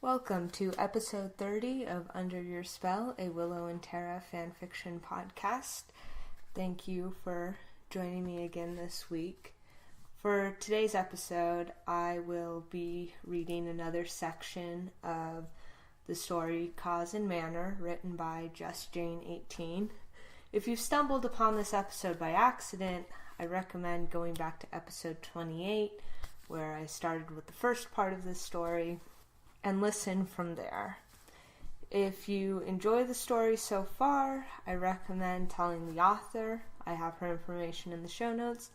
Welcome to episode 30 of Under Your Spell, a Willow and Tara fanfiction podcast. Thank you for joining me again this week. For today's episode, I will be reading another section of the story Cause and Manner, written by Just Jane 18. If you've stumbled upon this episode by accident, I recommend going back to episode 28, where I started with the first part of this story, and listen from there. If you enjoy the story so far, I recommend telling the author. I have her information in the show notes.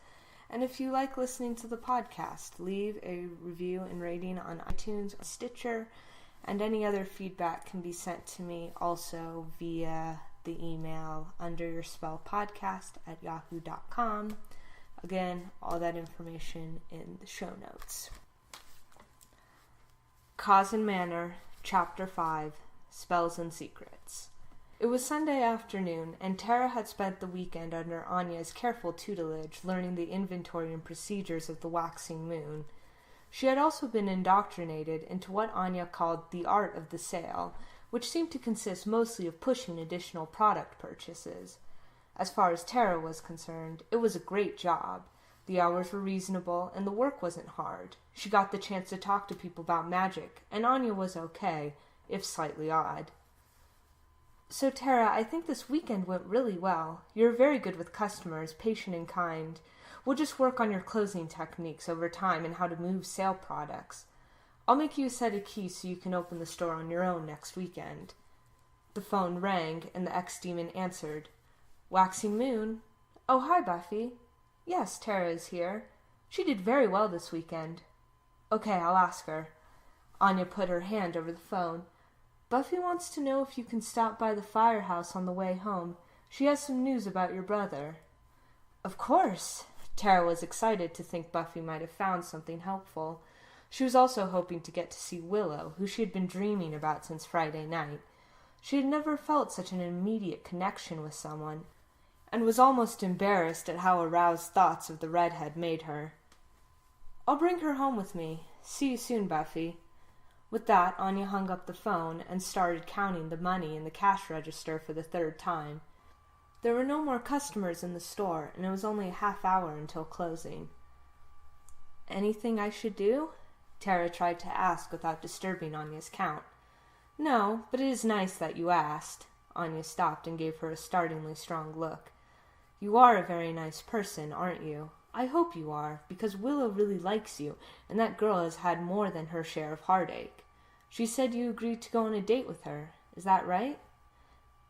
And if you like listening to the podcast, leave a review and rating on iTunes or Stitcher, and any other feedback can be sent to me also via the email underyourspellpodcast@yahoo.com. Again, all that information in the show notes. Cause and Manner, Chapter 5, Spells and Secrets. It was Sunday afternoon, and Tara had spent the weekend under Anya's careful tutelage, learning the inventory and procedures of the waxing moon. She had also been indoctrinated into what Anya called the art of the sale, which seemed to consist mostly of pushing additional product purchases. As far as Tara was concerned, it was a great job. The hours were reasonable, and the work wasn't hard. She got the chance to talk to people about magic, and Anya was okay, if slightly odd. So Tara, I think this weekend went really well. You're very good with customers, patient and kind. We'll just work on your closing techniques over time and how to move sale products. I'll make you a set of keys so you can open the store on your own next weekend. The phone rang, and the ex-demon answered. Waxing Moon? Oh, hi, Buffy. Yes, Tara is here. She did very well this weekend. Okay, I'll ask her. Anya put her hand over the phone. Buffy wants to know if you can stop by the firehouse on the way home. She has some news about your brother. Of course. Tara was excited to think Buffy might have found something helpful. She was also hoping to get to see Willow, who she had been dreaming about since Friday night. She had never felt such an immediate connection with someone, and was almost embarrassed at how aroused thoughts of the redhead made her. I'll bring her home with me. See you soon, Buffy. With that, Anya hung up the phone and started counting the money in the cash register for the third time. There were no more customers in the store, and it was only a half hour until closing. Anything I should do? Tara tried to ask without disturbing Anya's count. No, but it is nice that you asked. Anya stopped and gave her a startlingly strong look. You are a very nice person, aren't you? I hope you are, because Willow really likes you, and that girl has had more than her share of heartache. She said you agreed to go on a date with her. Is that right?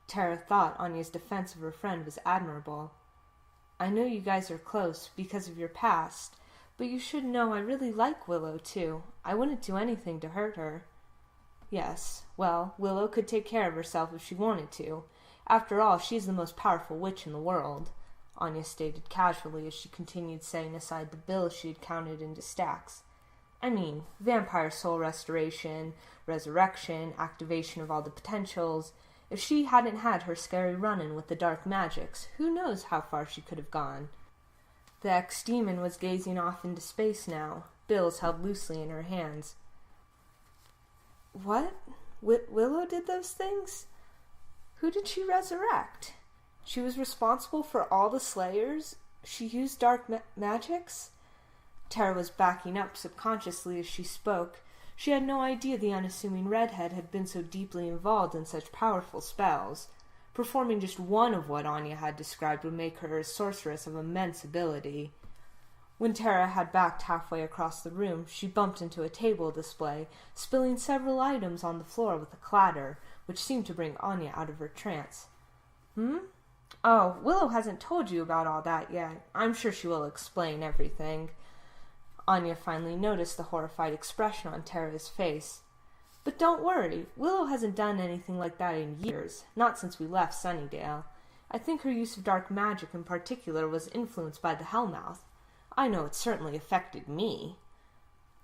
Tara thought Anya's defense of her friend was admirable. I know you guys are close because of your past, but you should know I really like Willow, too. I wouldn't do anything to hurt her. Yes, well, Willow could take care of herself if she wanted to. After all, she's the most powerful witch in the world, Anya stated casually as she continued setting aside the bills she had counted into stacks. I mean, vampire soul restoration, resurrection, activation of all the potentials. If she hadn't had her scary run-in with the dark magics, who knows how far she could have gone. The ex-demon was gazing off into space now, bills held loosely in her hands. What? Willow did those things? Who did she resurrect? She was responsible for all the slayers? She used dark magics? Tara was backing up subconsciously as she spoke. She had no idea the unassuming redhead had been so deeply involved in such powerful spells. Performing just one of what Anya had described would make her a sorceress of immense ability. When Tara had backed halfway across the room, she bumped into a table display, spilling several items on the floor with a clatter, which seemed to bring Anya out of her trance. Oh, Willow hasn't told you about all that yet. I'm sure she will explain everything. Anya finally noticed the horrified expression on Tara's face. But don't worry, Willow hasn't done anything like that in years, not since we left Sunnydale. I think her use of dark magic in particular was influenced by the Hellmouth. I know it certainly affected me.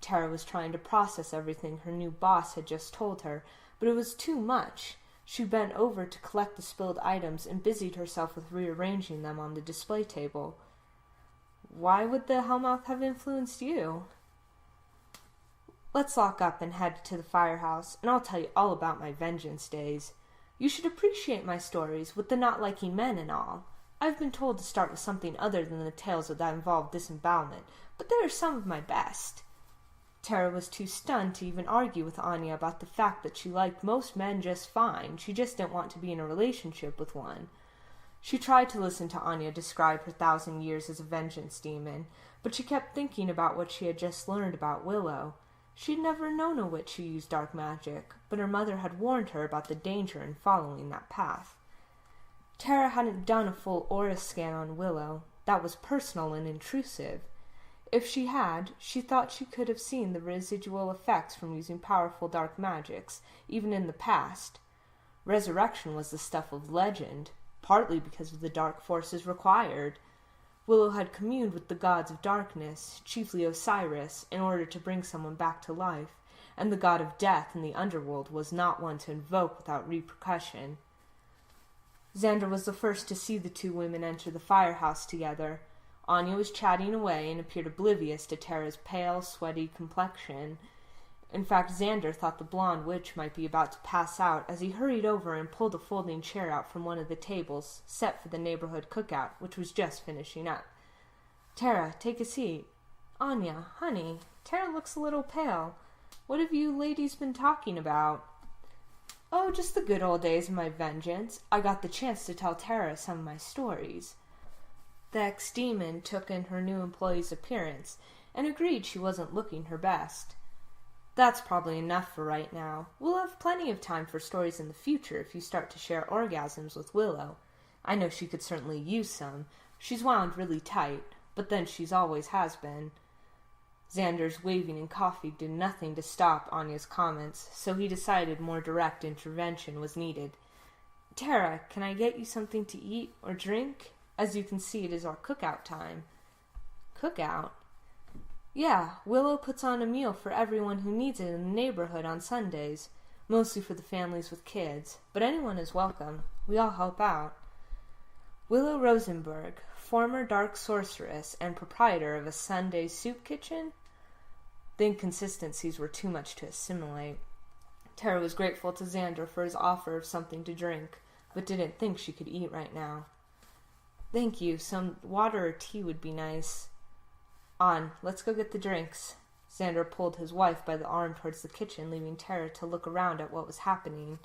Tara was trying to process everything her new boss had just told her, but it was too much. She bent over to collect the spilled items and busied herself with rearranging them on the display table. Why would the Hellmouth have influenced you? Let's lock up and head to the firehouse, and I'll tell you all about my vengeance days. You should appreciate my stories, with the not liking men and all. I've been told to start with something other than the tales that involve disembowelment, but they are some of my best." Tara was too stunned to even argue with Anya about the fact that she liked most men just fine. She just didn't want to be in a relationship with one. She tried to listen to Anya describe her 1,000 years as a vengeance demon, but she kept thinking about what she had just learned about Willow. She had never known a witch who used dark magic, but her mother had warned her about the danger in following that path. Tara hadn't done a full aura scan on Willow. That was personal and intrusive. If she had, she thought she could have seen the residual effects from using powerful dark magics, even in the past. Resurrection was the stuff of legend, partly because of the dark forces required. Willow had communed with the gods of darkness, chiefly Osiris, in order to bring someone back to life, and the god of death in the underworld was not one to invoke without repercussion. Xander was the first to see the two women enter the firehouse together. Anya was chatting away and appeared oblivious to Tara's pale, sweaty complexion. In fact, Xander thought the blonde witch might be about to pass out as he hurried over and pulled a folding chair out from one of the tables set for the neighborhood cookout, which was just finishing up. "Tara, take a seat." "Anya, honey, Tara looks a little pale. What have you ladies been talking about?" "Oh, just the good old days of my vengeance. I got the chance to tell Tara some of my stories." The ex-demon took in her new employee's appearance and agreed she wasn't looking her best. "That's probably enough for right now. We'll have plenty of time for stories in the future if you start to share orgasms with Willow. I know she could certainly use some. She's wound really tight, but then she's always has been." Xander's waving and coffee did nothing to stop Anya's comments, so he decided more direct intervention was needed. "Tara, can I get you something to eat or drink? As you can see, it is our cookout time." "Cookout?" "Yeah, Willow puts on a meal for everyone who needs it in the neighborhood on Sundays, mostly for the families with kids, but anyone is welcome. We all help out." Willow Rosenberg, former dark sorceress and proprietor of a Sunday soup kitchen? The inconsistencies were too much to assimilate. Tara was grateful to Xander for his offer of something to drink, but didn't think she could eat right now. "Thank you. Some water or tea would be nice." "On, let's go get the drinks." Xander pulled his wife by the arm towards the kitchen, leaving Tara to look around at what was happening.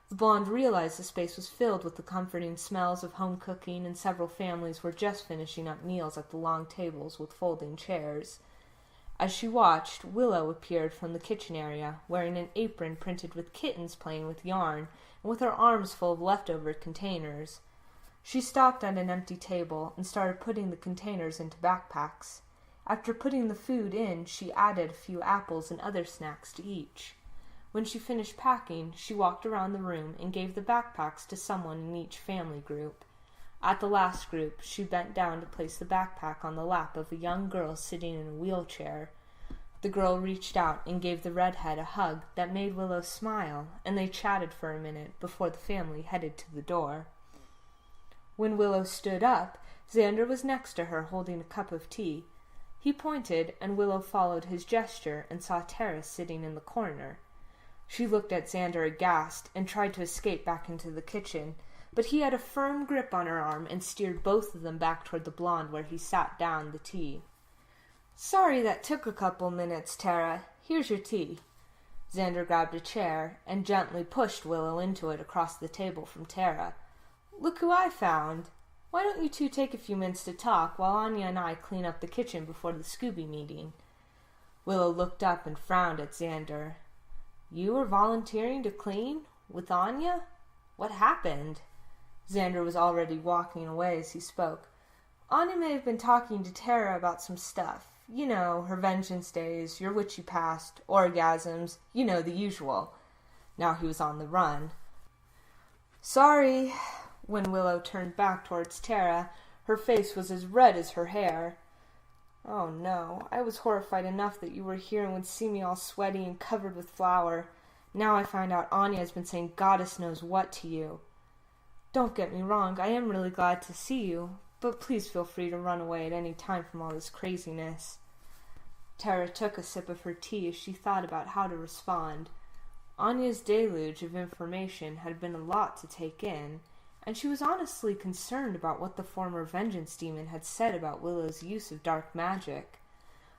The blonde realized the space was filled with the comforting smells of home cooking, and several families were just finishing up meals at the long tables with folding chairs. As she watched, Willow appeared from the kitchen area, wearing an apron printed with kittens playing with yarn, and with her arms full of leftover containers. She stopped at an empty table and started putting the containers into backpacks. After putting the food in, she added a few apples and other snacks to each. When she finished packing, she walked around the room and gave the backpacks to someone in each family group. At the last group, she bent down to place the backpack on the lap of a young girl sitting in a wheelchair. The girl reached out and gave the redhead a hug that made Willow smile, and they chatted for a minute before the family headed to the door. When Willow stood up, Xander was next to her holding a cup of tea. He pointed, and Willow followed his gesture and saw Tara sitting in the corner. She looked at Xander aghast and tried to escape back into the kitchen, but he had a firm grip on her arm and steered both of them back toward the blonde where he sat down the tea. "Sorry that took a couple minutes, Tara. Here's your tea." Xander grabbed a chair and gently pushed Willow into it across the table from Tara. "Look who I found. Why don't you two take a few minutes to talk while Anya and I clean up the kitchen before the Scooby meeting?" Willow looked up and frowned at Xander. "You were volunteering to clean? With Anya? What happened?" Xander was already walking away as he spoke. "Anya may have been talking to Tara about some stuff. You know, her vengeance days, your witchy past, orgasms, you know, the usual." Now he was on the run. "Sorry." When Willow turned back towards Tara, her face was as red as her hair. "Oh no, I was horrified enough that you were here and would see me all sweaty and covered with flour. Now I find out Anya has been saying goddess knows what to you. Don't get me wrong, I am really glad to see you, but please feel free to run away at any time from all this craziness." Tara took a sip of her tea as she thought about how to respond. Anya's deluge of information had been a lot to take in, and she was honestly concerned about what the former vengeance demon had said about Willow's use of dark magic.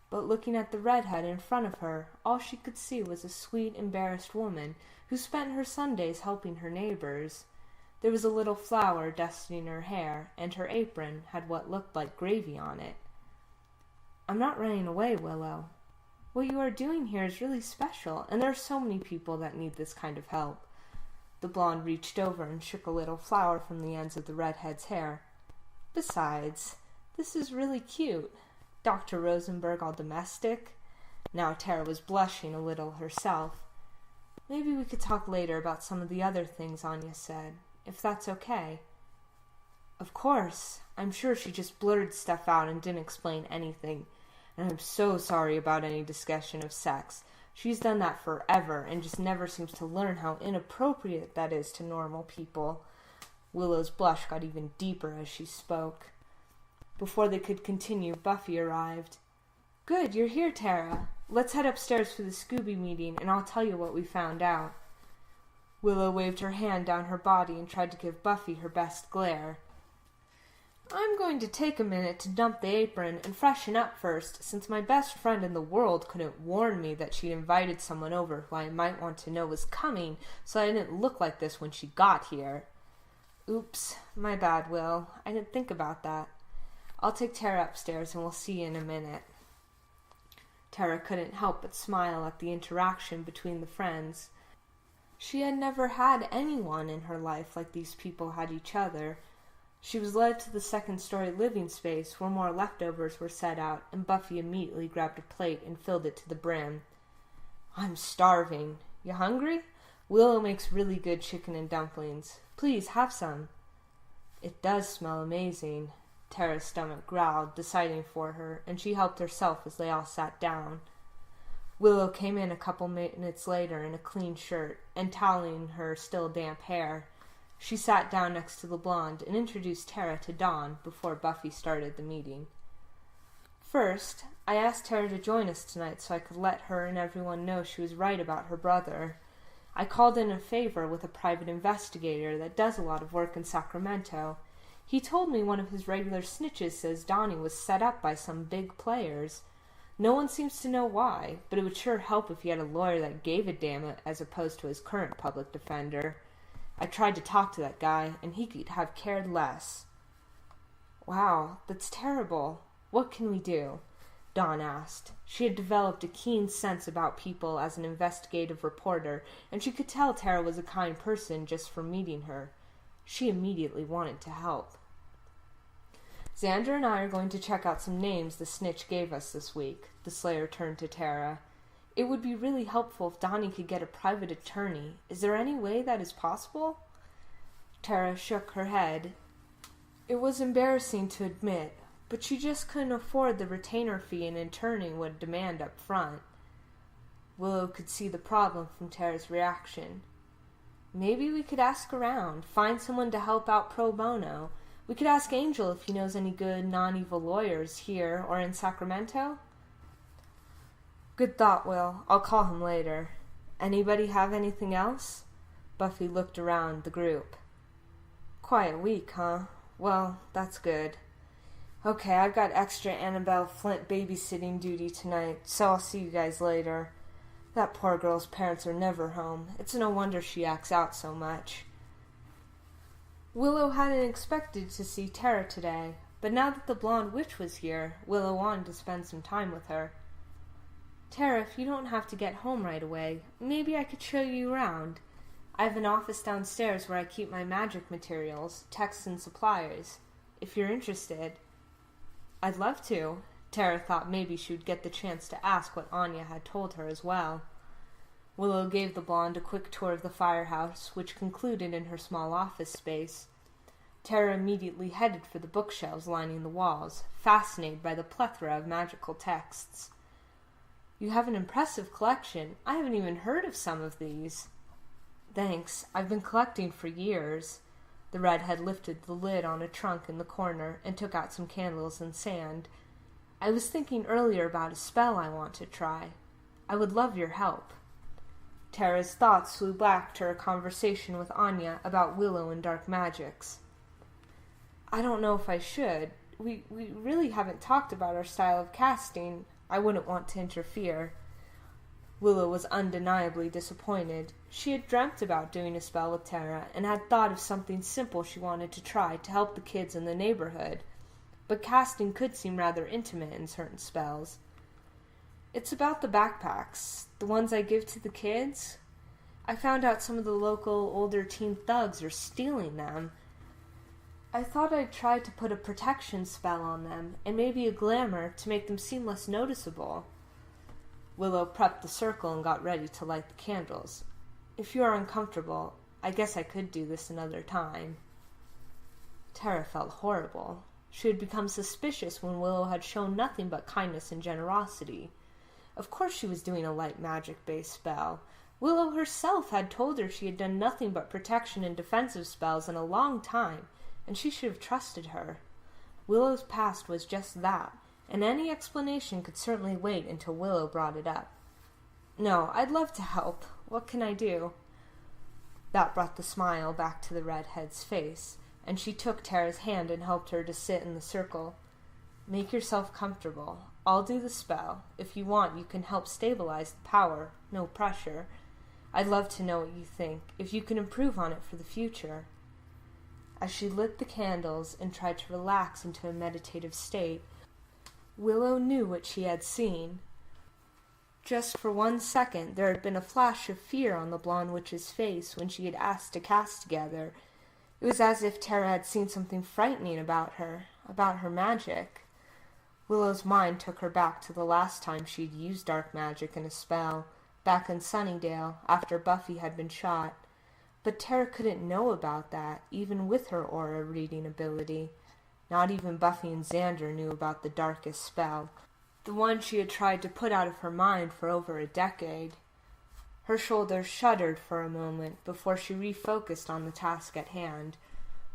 But looking at the redhead in front of her, all she could see was a sweet, embarrassed woman who spent her Sundays helping her neighbors. There was a little flower dusting her hair, and her apron had what looked like gravy on it. "I'm not running away, Willow. What you are doing here is really special, and there are so many people that need this kind of help." The blonde reached over and shook a little flower from the ends of the redhead's hair. "Besides, this is really cute. Dr. Rosenberg all domestic?" Now Tara was blushing a little herself. "Maybe we could talk later about some of the other things Anya said, if that's okay." "Of course. I'm sure she just blurted stuff out and didn't explain anything. And I'm so sorry about any discussion of sex. She's done that forever and just never seems to learn how inappropriate that is to normal people." Willow's blush got even deeper as she spoke. Before they could continue, Buffy arrived. "Good, you're here, Tara. Let's head upstairs for the Scooby meeting, and I'll tell you what we found out." Willow waved her hand down her body and tried to give Buffy her best glare. "I'm going to take a minute to dump the apron and freshen up first, since my best friend in the world couldn't warn me that she'd invited someone over who I might want to know was coming, so I didn't look like this when she got here." "Oops, my bad, Will. I didn't think about that. I'll take Tara upstairs and we'll see you in a minute." Tara couldn't help but smile at the interaction between the friends. She had never had anyone in her life like these people had each other. She was led to the second-story living space where more leftovers were set out, and Buffy immediately grabbed a plate and filled it to the brim. "I'm starving. You hungry? Willow makes really good chicken and dumplings. Please, have some." "It does smell amazing." Tara's stomach growled, deciding for her, and she helped herself as they all sat down. Willow came in a couple minutes later in a clean shirt and toweling her still damp hair. She sat down next to the blonde and introduced Tara to Dawn before Buffy started the meeting. "First, I asked Tara to join us tonight so I could let her and everyone know she was right about her brother. I called in a favor with a private investigator that does a lot of work in Sacramento. He told me one of his regular snitches says Donnie was set up by some big players. No one seems to know why, but it would sure help if he had a lawyer that gave a damn as opposed to his current public defender. I tried to talk to that guy, and he could have cared less." "Wow, that's terrible. What can we do?" Dawn asked. She had developed a keen sense about people as an investigative reporter, and she could tell Tara was a kind person just from meeting her. She immediately wanted to help. "Xander and I are going to check out some names the snitch gave us this week." The Slayer turned to Tara. "It would be really helpful if Donnie could get a private attorney. Is there any way that is possible?" Tara shook her head. It was embarrassing to admit, but she just couldn't afford the retainer fee an attorney would demand up front. Willow could see the problem from Tara's reaction. "Maybe we could ask around, find someone to help out pro bono. We could ask Angel if he knows any good non-evil lawyers here or in Sacramento." "Good thought, Will. I'll call him later. Anybody have anything else?" Buffy looked around the group. "Quiet week, huh? Well, that's good. Okay, I've got extra Annabelle Flint babysitting duty tonight, so I'll see you guys later. That poor girl's parents are never home. It's no wonder she acts out so much." Willow hadn't expected to see Tara today, but now that the blonde witch was here, Willow wanted to spend some time with her. "Tara, if you don't have to get home right away, maybe I could show you around. I have an office downstairs where I keep my magic materials, texts, and supplies. If you're interested." "I'd love to." Tara thought maybe she would get the chance to ask what Anya had told her as well. Willow gave the blonde a quick tour of the firehouse, which concluded in her small office space. Tara immediately headed for the bookshelves lining the walls, fascinated by the plethora of magical texts. "You have an impressive collection. I haven't even heard of some of these." "Thanks. I've been collecting for years." The redhead lifted the lid on a trunk in the corner and took out some candles and sand. I was thinking earlier about a spell I want to try. I would love your help." Tara's thoughts flew back to her conversation with Anya about Willow and dark magics. "I don't know if I should. We really haven't talked about our style of casting. I wouldn't want to interfere." Willow was undeniably disappointed. She had dreamt about doing a spell with Tara and had thought of something simple she wanted to try to help the kids in the neighborhood. But casting could seem rather intimate in certain spells. "It's about the backpacks, the ones I give to the kids. I found out some of the local older teen thugs are stealing them. I thought I'd try to put a protection spell on them and maybe a glamour to make them seem less noticeable." Willow prepped the circle and got ready to light the candles. "If you are uncomfortable, I guess I could do this another time." Tara felt horrible. She had become suspicious when Willow had shown nothing but kindness and generosity. Of course she was doing a light magic-based spell. Willow herself had told her she had done nothing but protection and defensive spells in a long time, and she should have trusted her. Willow's past was just that, and any explanation could certainly wait until Willow brought it up. "No, I'd love to help. What can I do?" That brought the smile back to the redhead's face, and she took Tara's hand and helped her to sit in the circle. "Make yourself comfortable. I'll do the spell. If you want, you can help stabilize the power. No pressure. I'd love to know what you think, if you can improve on it for the future." As she lit the candles and tried to relax into a meditative state, Willow knew what she had seen. Just for 1 second there had been a flash of fear on the blonde witch's face when she had asked to cast together. It was as if Tara had seen something frightening about her magic. Willow's mind took her back to the last time she'd used dark magic in a spell, back in Sunnydale, after Buffy had been shot. But Tara couldn't know about that, even with her aura reading ability. Not even Buffy and Xander knew about the darkest spell, the one she had tried to put out of her mind for over a decade. Her shoulders shuddered for a moment before she refocused on the task at hand.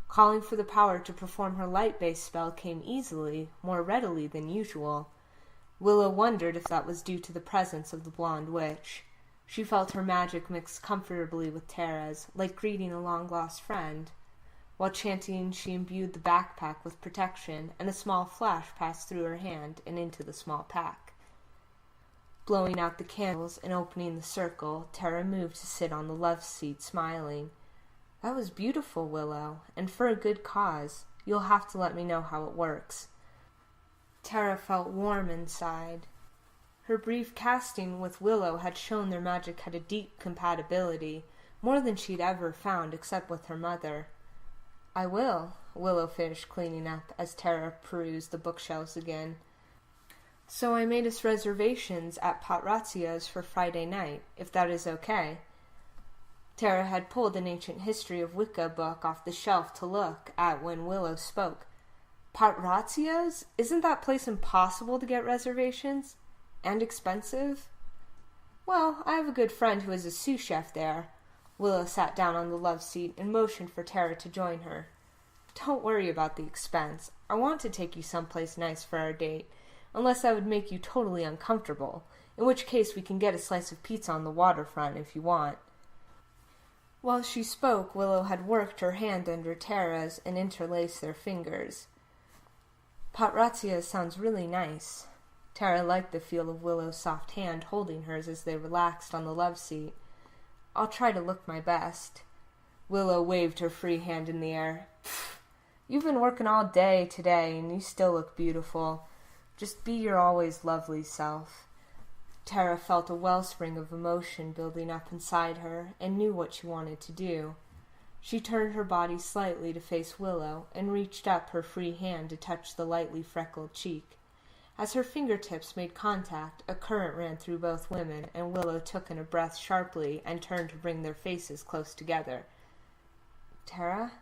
Calling for the power to perform her light-based spell came easily, more readily than usual. Willow wondered if that was due to the presence of the blonde witch. She felt her magic mix comfortably with Tara's, like greeting a long-lost friend. While chanting, she imbued the backpack with protection, and a small flash passed through her hand and into the small pack. Blowing out the candles and opening the circle, Tara moved to sit on the love seat, smiling. "That was beautiful, Willow, and for a good cause. You'll have to let me know how it works." Tara felt warm inside. Her brief casting with Willow had shown their magic had a deep compatibility, more than she'd ever found except with her mother. "I will," Willow finished cleaning up as Tara perused the bookshelves again. "So I made us reservations at Patrazzia's for Friday night, if that is okay." Tara had pulled an ancient history of Wicca book off the shelf to look at when Willow spoke. "Patrazzia's? Isn't that place impossible to get reservations? And expensive?" "Well, I have a good friend who is a sous chef there." Willow sat down on the love seat and motioned for Tara to join her. "Don't worry about the expense. I want to take you someplace nice for our date, unless that would make you totally uncomfortable, in which case we can get a slice of pizza on the waterfront if you want." While she spoke, Willow had worked her hand under Tara's and interlaced their fingers. "Patrazia sounds really nice." Tara liked the feel of Willow's soft hand holding hers as they relaxed on the love seat. "I'll try to look my best." Willow waved her free hand in the air. "Pfft, you've been working all day today, and you still look beautiful. Just be your always lovely self." Tara felt a wellspring of emotion building up inside her and knew what she wanted to do. She turned her body slightly to face Willow and reached up her free hand to touch the lightly freckled cheek. As her fingertips made contact, a current ran through both women, and Willow took in a breath sharply and turned to bring their faces close together. "Tara?"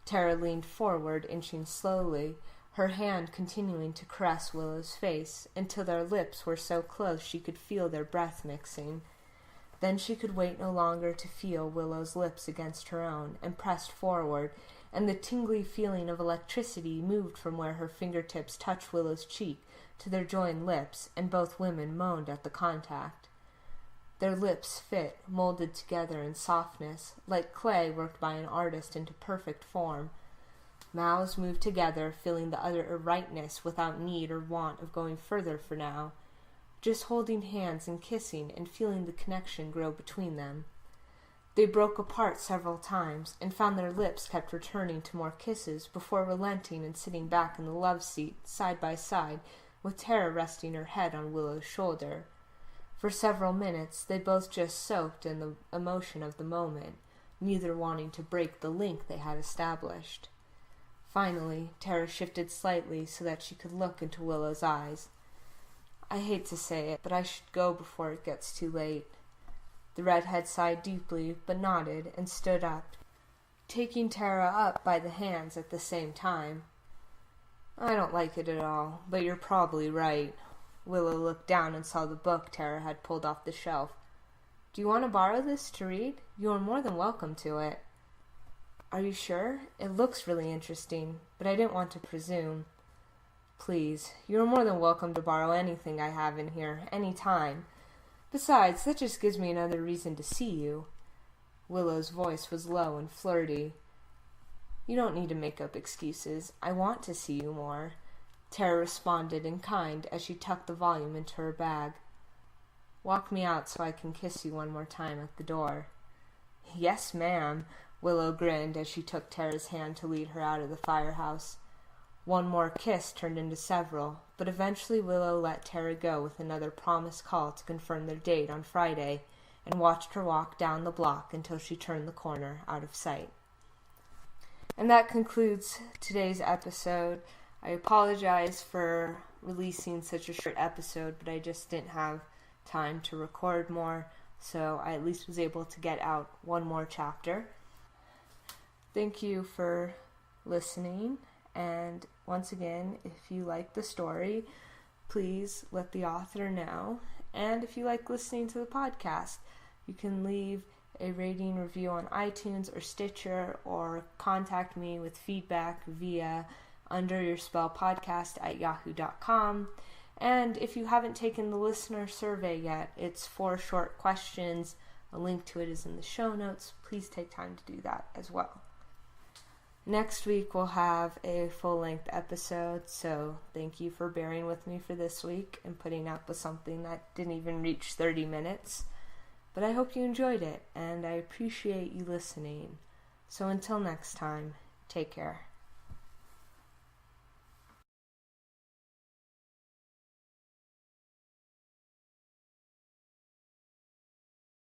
Tara leaned forward, inching slowly, her hand continuing to caress Willow's face, until their lips were so close she could feel their breath mixing. Then she could wait no longer to feel Willow's lips against her own, and pressed forward, and the tingly feeling of electricity moved from where her fingertips touched Willow's cheek, to their joined lips, and both women moaned at the contact. Their lips fit, molded together in softness, like clay worked by an artist into perfect form. Mouths moved together, feeling the other rightness without need or want of going further for now, just holding hands and kissing and feeling the connection grow between them. They broke apart several times and found their lips kept returning to more kisses before relenting and sitting back in the love seat, side by side, with Tara resting her head on Willow's shoulder. For several minutes they both just soaked in the emotion of the moment, neither wanting to break the link they had established. Finally, Tara shifted slightly so that she could look into Willow's eyes. "I hate to say it, but I should go before it gets too late." The redhead sighed deeply, but nodded and stood up, taking Tara up by the hands at the same time. "I don't like it at all, but you're probably right." Willow looked down and saw the book Tara had pulled off the shelf. "Do you want to borrow this to read? You are more than welcome to it." "Are you sure? It looks really interesting, but I didn't want to presume." "Please, you are more than welcome to borrow anything I have in here, any time. Besides, that just gives me another reason to see you." Willow's voice was low and flirty. "You don't need to make up excuses. I want to see you more." Tara responded in kind as she tucked the volume into her bag. "Walk me out so I can kiss you one more time at the door." "Yes, ma'am." Willow grinned as she took Tara's hand to lead her out of the firehouse. One more kiss turned into several, but eventually Willow let Tara go with another promised call to confirm their date on Friday, and watched her walk down the block until she turned the corner out of sight. And that concludes today's episode. I apologize for releasing such a short episode, but I just didn't have time to record more, so I at least was able to get out one more chapter. Thank you for listening, and once again, if you like the story, please let the author know. And if you like listening to the podcast, you can leave a rating review on iTunes or Stitcher, or contact me with feedback via underyourspellpodcast@yahoo.com. And if you haven't taken the listener survey yet, it's 4 short questions. A link to it is in the show notes. Please take time to do that as well. Next week we'll have a full-length episode, so thank you for bearing with me for this week and putting up with something that didn't even reach 30 minutes. But I hope you enjoyed it, and I appreciate you listening. So until next time, take care.